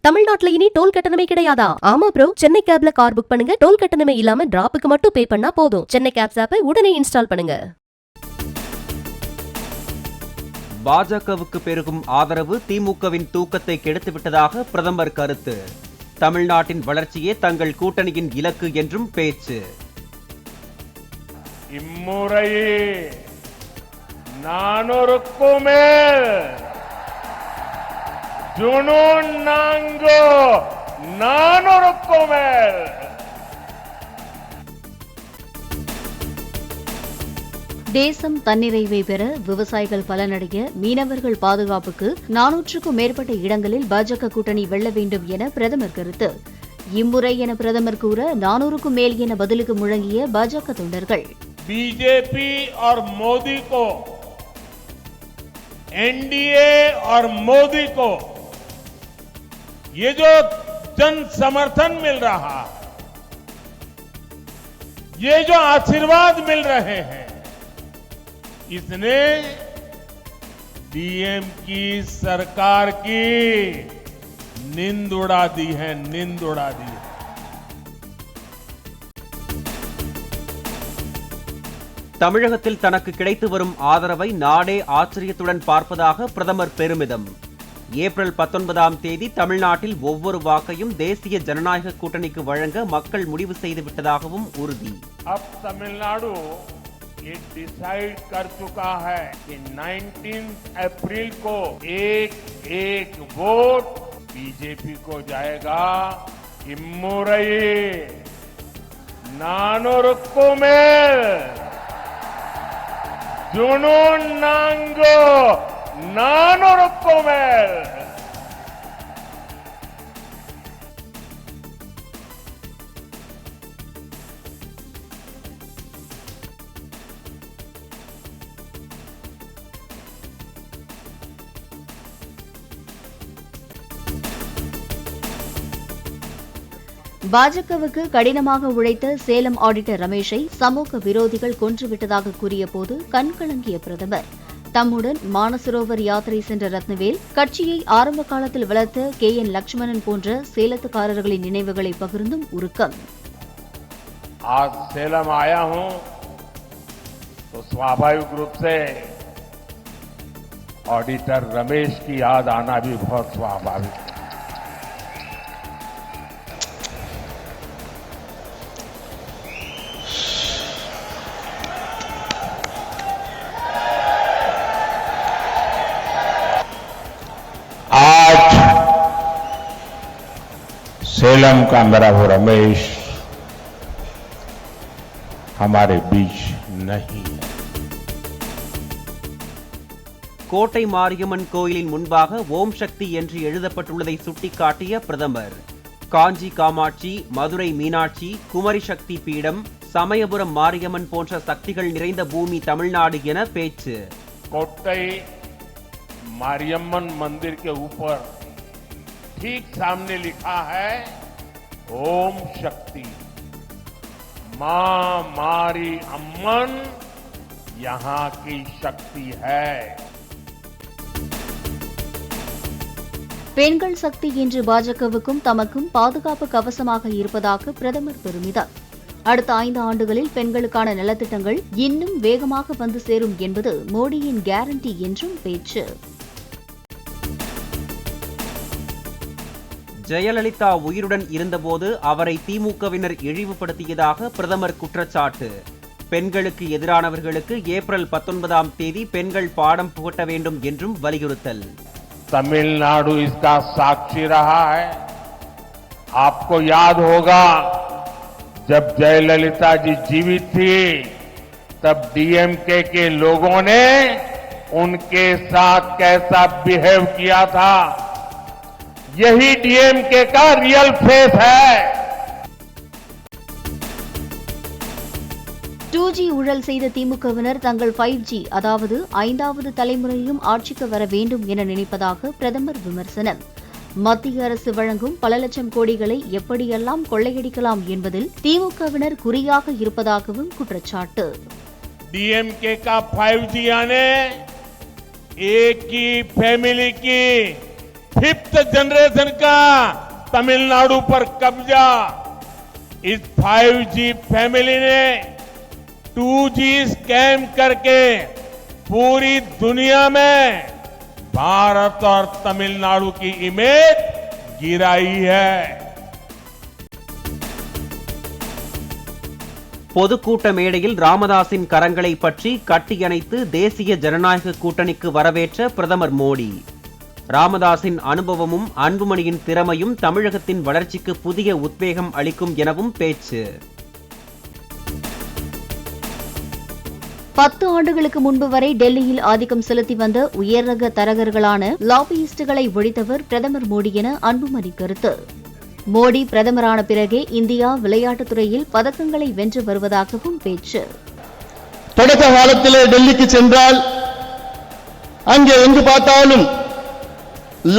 தமிழ்நாட்டுல இனி டோல் கட்டணமே கிடையாதா? ஆமா ப்ரோ, சென்னை கேப்ல கார் புக் பண்ணுங்க, டோல் கட்டணமே இல்லாம டிராப்புக்கு மட்டும் பே பண்ணா போதும். சென்னை கேப்ஸ் ஆப்பை உடனே இன்ஸ்டால் பண்ணுங்க. பாஜகவுக்கு பெருகும் ஆதரவு திமுகவின் தூக்கத்தை கெடுத்துவிட்டதாக பிரதமர் கருத்து. தமிழ்நாட்டின் வளர்ச்சியே தங்கள் கூட்டணியின் இலக்கு என்றும் பேச்சு. இம்முறையே 400க்கும் மேல் ஜுனூன் நான்கு 400க்கும் மேல். தேசம் தன்னிறைவை பெற விவசாயிகள் பலனடைய மீனவர்கள் பாதுகாப்புக்கு 400க்கும் மேற்பட்ட இடங்களில் பாஜக கூட்டணி வெல்ல வேண்டும் என பிரதமர் கருத்து. இம்முறை என பிரதமர் கூற 400க்கும் மேல் என பதிலுக்கு முழங்கிய பாஜக தொண்டர்கள். बीजेपी और मोदी को, एनडीए और मोदी को ये जो जन समर्थन मिल रहा है, ये जो आशीर्वाद मिल रहे हैं, इसने डीएम की सरकार की नींद उड़ा दी है, नींद उड़ा दी है. தமிழகத்தில் தனக்கு கிடைத்து வரும் ஆதரவை நாடே ஆச்சரியத்துடன் பார்ப்பதாக பிரதமர் பெருமிதம். ஏப்ரல் 19ஆம் தேதி தமிழ்நாட்டில் ஒவ்வொரு வாக்கையும் தேசிய ஜனநாயக கூட்டணிக்கு வழங்க மக்கள் முடிவு செய்துவிட்டதாகவும் உறுதி. अब तमिलनाडु ये डिसाइड कर चुका है कि 19 अप्रैल को एक वोट बीजेपी को जाएगा. इम्मुरई 400க்கும் மேல் ஜுனூன் நான்கு 400க்கும் மேல். பாஜகவுக்கு கடினமாக உழைத்த சேலம் ஆடிட்டர் ரமேஷை சமூக விரோதிகள் கொன்றுவிட்டதாக கூறிய போது கண்கலங்கிய பிரதமர். தம்முடன் மானசரோவர் யாத்திரை சென்ற ரத்னவேல் கட்சியை ஆரம்ப காலத்தில் வளர்த்த KN லட்சுமணன் போன்ற சேலத்துக்காரர்களின் நினைவுகளை பகிர்ந்தும் உருக்கம். आज सेलम आया हूं तो स्वाभाविक रूप से ऑडिटर रमेश की याद आना भी बहुत स्वाभाविक. आज सेलम का मेरा वो रमेश हमारे बीच नहीं. கோட்டை மாரியம்மன் கோயிலின் முன்பாக ஓம் சக்தி என்று எழுதப்பட்டுள்ளதை சுட்டிக்காட்டிய பிரதமர். காஞ்சி காமாட்சி, மதுரை மீனாட்சி, குமரி சக்தி பீடம், சமயபுரம் மாரியம்மன் போன்ற சக்திகள் நிறைந்த பூமி தமிழ்நாடு என பேச்சு. कोट्टई मारियम्मन मंदिर के ऊपर ठीक सामने लिखा है ओम शक्ति. मां मारी अम्मन यहां की शक्ति है. பெண்கள் சக்தி என்று பாஜகவுக்கும் தமக்கும் பாதுகாப்பு கவசமாக இருப்பதாக பிரதமர் பெருமிதம். அடுத்த 5 ஆண்டுகளில் பெண்களுக்கான நலத்திட்டங்கள் இன்னும் வேகமாக வந்து சேரும் என்பது மோடியின் கேரண்டி என்றும் பேச்சு. ஜெயலலிதா உயிருடன் இருந்தபோது அவரை திமுகவினர் இழிவுபடுத்தியதாக பிரதமர் குற்றச்சாட்டு. பெண்களுக்கு எதிரானவர்களுக்கு ஏப்ரல் 19ஆம் தேதி பெண்கள் பாடம் புகட்ட வேண்டும் என்றும் வலியுறுத்தல். तमिलनाडु इसका साक्षी रहा है. आपको याद होगा जब जयललिता जी जीवित थी तब डीएमके के लोगों ने उनके साथ कैसा बिहेव किया था. यही डीएमके का रियल फेस है. 2G ஊழல் செய்த திமுகவினர் தங்கள் 5G அதாவது 5வது தலைமுறையும் ஆட்சிக்கு வர வேண்டும் என நினைப்பதாக பிரதமர் விமர்சனம். மத்திய அரசு வழங்கும் பல லட்சம் கோடிகளை எப்படியெல்லாம் கொள்ளையடிக்கலாம் என்பதில் திமுகவினர் குறியாக இருப்பதாகவும் குற்றச்சாட்டு. डीएमके का 5G आने एक ही फैमिली की 5th जनरेशन का तमिलनाडु पर कब्जा। इस 5G फैमिली ने 2G स्कैम करके पूरी दुनिया में भारत और तमिलनाडु की इमेज गिराई है। பொதுக்கூட்ட மேடையில் ராமதாசின் கரங்களை பற்றி கட்டியணைத்து தேசிய ஜனநாயக கூட்டணிக்கு வரவேற்ற பிரதமர் மோடி. ராமதாசின் அனுபவமும் அன்புமணியின் திறமையும் தமிழகத்தின் வளர்ச்சிக்கு புதிய உத்வேகம் அளிக்கும் எனவும் பேச்சு. 10 ஆண்டுகளுக்கு முன்பு வரை டெல்லியில் ஆதிக்கம் செலுத்தி வந்த உயர்ரக தரகர்களான லாபியிஸ்டுகளை ஒழித்தவர் பிரதமர் மோடி என அன்புமணி கருத்து. மோடி பிரதமரான பிறகே இந்தியா விளையாட்டுத் துறையில் பதக்கங்களை வென்று வருவதாகவும் பேச்சு. தொடக்க காலத்திலே டெல்லிக்கு சென்றால் அங்கே எங்கு பார்த்தாலும்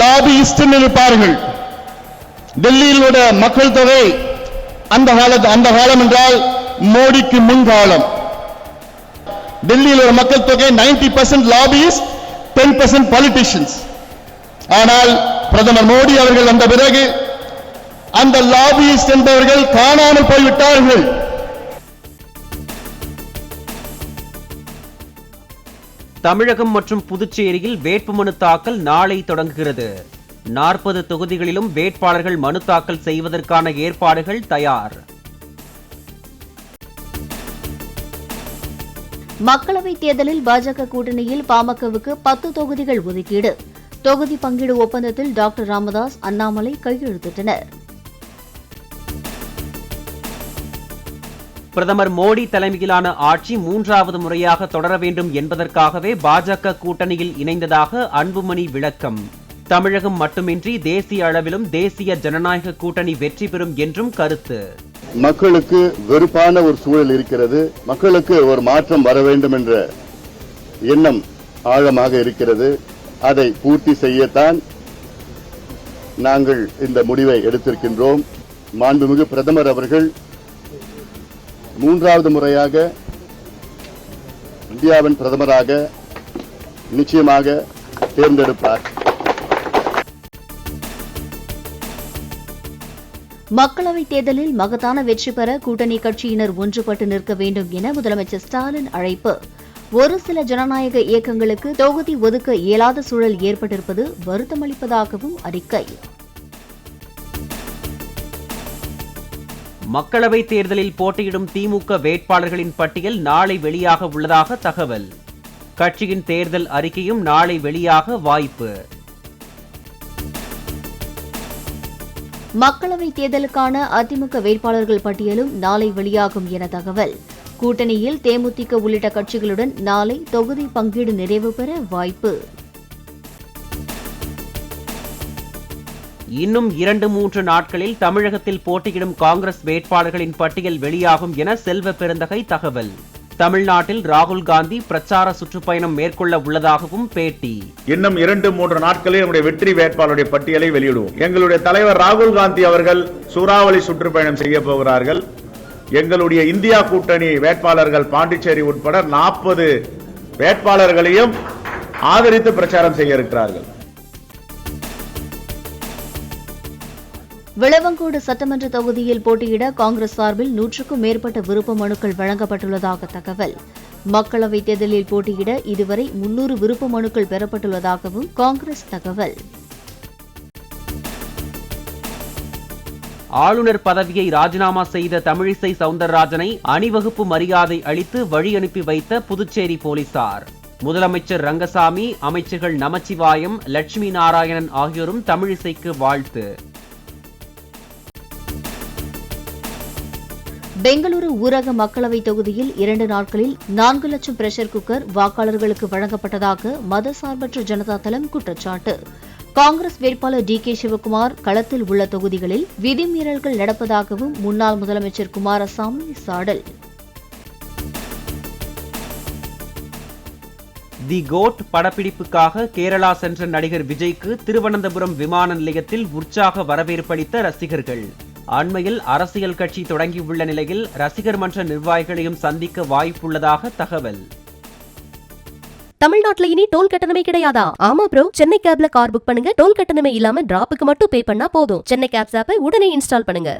லாபியிஸ்ட் இருப்பார்கள். டெல்லியிலுடைய மக்கள் தொகை அந்த காலம் என்றால் மோடிக்கு முன்காலம். டெல்லியில் ஒரு மக்கள் தொகை 90% லாபியிஸ்ட், 10% பாலிட்டிஷியன்ஸ். ஆனால் பிரதமர் மோடி அவர்கள் வந்த பிறகு அந்த லாபியிஸ்ட் என்பவர்கள் காணாமல் போய்விட்டார்கள். தமிழகம் மற்றும் புதுச்சேரியில் வேட்புமனு தாக்கல் நாளை தொடங்குகிறது. 40 தொகுதிகளிலும் வேட்பாளர்கள் மனு தாக்கல் செய்வதற்கான ஏற்பாடுகள் தயார். மக்களவைத் தேர்தலில் பாஜக கூட்டணியில் பாமகவுக்கு 10 தொகுதிகள் ஒதுக்கீடு. தொகுதி பங்கீடு ஒப்பந்தத்தில் டாக்டர் ராமதாஸ், அண்ணாமலை கையெழுத்திட்டனர். பிரதமர் மோடி தலைமையிலான ஆட்சி 3வது முறையாக தொடர வேண்டும் என்பதற்காகவே பாஜக கூட்டணியில் இணைந்ததாக அன்புமணி விளக்கம். தமிழகம் மட்டுமின்றி தேசிய அளவிலும் தேசிய ஜனநாயக கூட்டணி வெற்றி பெறும் என்றும் கருத்து. மக்களுக்கு வெறுப்பான ஒரு சூழல் இருக்கிறது. மக்களுக்கு ஒரு மாற்றம் வர வேண்டும் என்ற எண்ணம் ஆழமாக இருக்கிறது. அதை பூர்த்தி செய்யத்தான் நாங்கள் இந்த முடிவை எடுத்திருக்கின்றோம். மாண்புமிகு பிரதமர் அவர்கள் 3வது முறையாக இந்தியாவின் பிரதமராக நிச்சயமாக தேர்ந்தெடுப்பார். மக்களவைத் தேர்தலில் மகத்தான வெற்றி பெற கூட்டணி கட்சியினர் ஒன்றுபட்டு நிற்க வேண்டும் என முதலமைச்சர் ஸ்டாலின் அழைப்பு. ஒரு சில ஜனநாயக இயக்கங்களுக்கு தொகுதி ஒதுக்க இயலாத சூழல் ஏற்பட்டிருப்பது வருத்தமளிப்பதாகவும் அறிக்கை. மக்களவைத் தேர்தலில் போட்டியிடும் திமுக வேட்பாளர்களின் பட்டியல் நாளை வெளியாக உள்ளதாக தகவல். கட்சியின் தேர்தல் அறிக்கையும் நாளை வெளியாக வாய்ப்பு. மக்களவைத் தேர்தலுக்கான அதிமுக வேட்பாளர்கள் பட்டியலும் நாளை வெளியாகும் என தகவல். கூட்டணியில் தேமுதிக உள்ளிட்ட கட்சிகளுடன் நாளை தொகுதி பங்கீடு நிறைவு பெற வாய்ப்பு. இன்னும் 2-3 நாட்களில் தமிழகத்தில் போட்டியிடும் காங்கிரஸ் வேட்பாளர்களின் பட்டியல் வெளியாகும் என செல்வ பெருந்தகை தகவல். தமிழ்நாட்டில் ராகுல் காந்தி பிரச்சார சுற்றுப்பயணம் மேற்கொள்ள உள்ளதாகவும் பேட்டி. இன்னும் 2-3 நாட்களில் நம்முடைய வெற்றி வேட்பாளருடைய பட்டியலை வெளியிடுவோம். எங்களுடைய தலைவர் ராகுல் காந்தி அவர்கள் சூறாவளி சுற்றுப்பயணம் செய்ய போகிறார்கள். எங்களுடைய இந்தியா கூட்டணி வேட்பாளர்கள் பாண்டிச்சேரி உட்பட 40 வேட்பாளர்களையும் ஆதரித்து பிரச்சாரம் செய்ய இருக்கிறார்கள். விளவங்கோடு சட்டமன்ற தொகுதியில் போட்டியிட காங்கிரஸ் சார்பில் 100க்கும் மேற்பட்ட விருப்ப மனுக்கள் வழங்கப்பட்டுள்ளதாக தகவல். மக்களவைத் தேர்தலில் போட்டியிட இதுவரை 300 விருப்ப மனுக்கள் பெறப்பட்டுள்ளதாகவும் காங்கிரஸ் தகவல். ஆளுநர் பதவியை ராஜினாமா செய்த தமிழிசை சவுந்தரராஜனை அணிவகுப்பு மரியாதை அளித்து வழி அனுப்பி வைத்த புதுச்சேரி போலீசார். முதலமைச்சர் ரங்கசாமி, அமைச்சர்கள் நமச்சிவாயம், லட்சுமி நாராயணன் ஆகியோரும் தமிழிசைக்கு வாழ்த்து. பெங்களூரு ஊரக மக்களவைத் தொகுதியில் 2 நாட்களில் 4 லட்சம் பிரஷர் குக்கர் வாக்காளர்களுக்கு வழங்கப்பட்டதாக மதசார்பற்ற ஜனதா தளம் குற்றச்சாட்டு. காங்கிரஸ் வேட்பாளர் டி. கே. சிவக்குமார் களத்தில் உள்ள தொகுதிகளில் விதிமீறல்கள் நடப்பதாகவும் முன்னாள் முதலமைச்சர் குமாரசாமி சாடல். தி கோட் படப்பிடிப்புக்காக கேரளா சென்ற நடிகர் விஜய்க்கு திருவனந்தபுரம் விமான நிலையத்தில் உற்சாக வரவேற்பளித்த ரசிகர்கள். அண்மையில் அரசியல் கட்சி தொடங்கியுள்ள நிலையில் ரசிகர் மன்ற நிர்வாகிகளையும் சந்திக்க வாய்ப்புள்ளதாக தகவல். தமிழ்நாட்டுல இனி டோல் கட்டணமே கிடையாதா? ஆமா ப்ரோ, சென்னை கேப்ல கார் புக் பண்ணுங்க, டோல் கட்டணமே இல்லாம டிராப்புக்கு மட்டும் பே பண்ணா போதும். சென்னை கேப்ஸ் ஆப்பை உடனே இன்ஸ்டால் பண்ணுங்க.